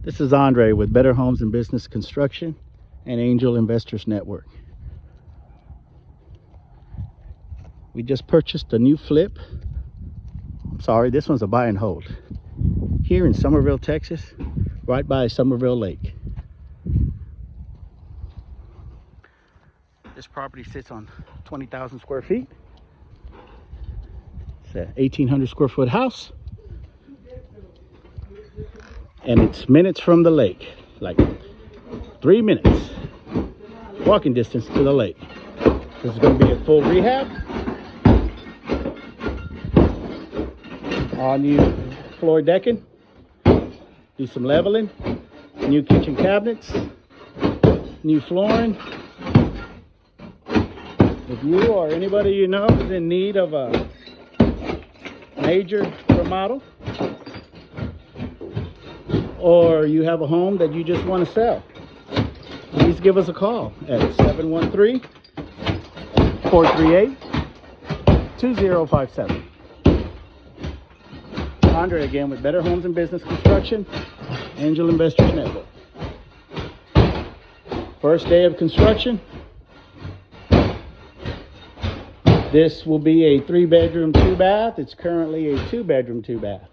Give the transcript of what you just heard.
This is Andre with Better Homes and Business Construction and Angel Investors Network. We just purchased a new flip. I'm sorry, this one's a buy and hold. Here in Somerville, Texas, right by Somerville Lake. This property sits on 20,000 square feet. It's an 1,800 square foot house. And it's minutes from the lake, like 3 minutes walking distance to the lake. This is going to be a full rehab. All new floor decking, do some leveling, new kitchen cabinets, new flooring. If you or anybody you know is in need of a major remodel, or you have a home that you just want to sell, please give us a call at 713-438-2057. Andre again with Better Homes and Business Construction, Angel Investors Network. First day of construction. This will be a 3-bedroom, 2-bath. It's currently a 2-bedroom, 2-bath.